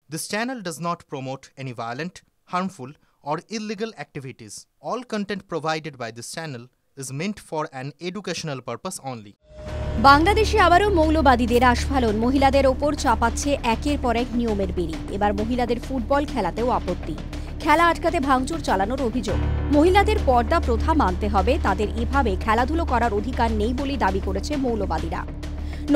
This channel does not promote any violent, harmful, or illegal activities. All content provided by this channel is meant for an educational purpose only. বাংলাদেশে আবারও মৌলবাদীদের আস্ফালন, মহিলাদের ওপর চাপাচ্ছে একের পর এক নিয়মের বিড়ি। এবার মহিলাদের ফুটবল খেলাতেও আপত্তি, খেলা আটকাতে ভাঙচুর চালানোর অভিযোগ। মহিলাদের পর্দা প্রথা মানতে হবে, তাদের এভাবে খেলাধুলো করার অধিকার নেই বলেই দাবি করেছে মৌলবাদীরা।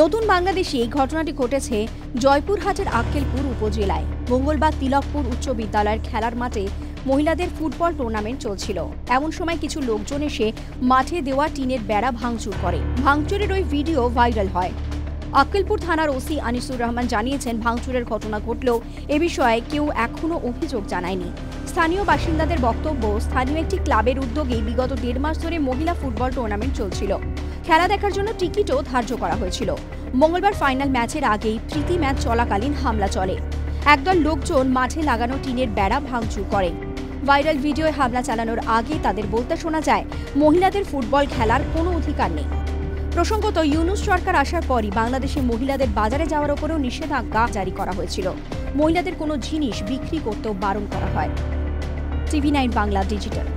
নতুন বাংলাদেশে এই ঘটনাটি ঘটেছে জয়পুরহাটের আক্কেলপুর উপজেলায়। মঙ্গলবার তিলকপুর উচ্চ বিদ্যালয়ের খেলার মাঠে মহিলাদের ফুটবল টুর্নামেন্ট চলছিল। এমন সময় কিছু লোকজন এসে মাঠে দেওয়া টিনের বেড়া ভাঙচুর করে। ভাঙচুরের ওই ভিডিও ভাইরাল হয়। আক্কেলপুর থানার ওসি আনিসুর রহমান জানিয়েছেন, ভাঙচুরের ঘটনা ঘটলেও এ বিষয়ে কেউ এখনো অভিযোগ জানায়নি। স্থানীয় বাসিন্দাদের বক্তব্য, স্থানীয় একটি ক্লাবের উদ্যোগে বিগত 1.5 মাস ধরে মহিলা ফুটবল টুর্নামেন্ট চলছিল। খেলা দেখার জন্য টিকিটও ধার্য করা হয়েছিল। মঙ্গলবার ফাইনাল ম্যাচের আগেই প্রীতি ম্যাচ চলাকালীন হামলা চলে। একদল লোকজন মাঠে লাগানো টিনের বেড়া ভাঙচুর করে। ভাইরাল ভিডিওয় হামলা চালানোর আগে তাদের বলতে শোনা যায়, মহিলাদের ফুটবল খেলার কোনো অধিকার নেই। প্রসঙ্গত, ইউনূস সরকার আসার পরই বাংলাদেশে মহিলাদের বাজারে যাওয়ার উপরেও নিষেধাজ্ঞা জারি করা হয়েছিল। মহিলাদের কোনো জিনিস বিক্রি করতেও বারণ করা হয়। TV9 Bangla digital.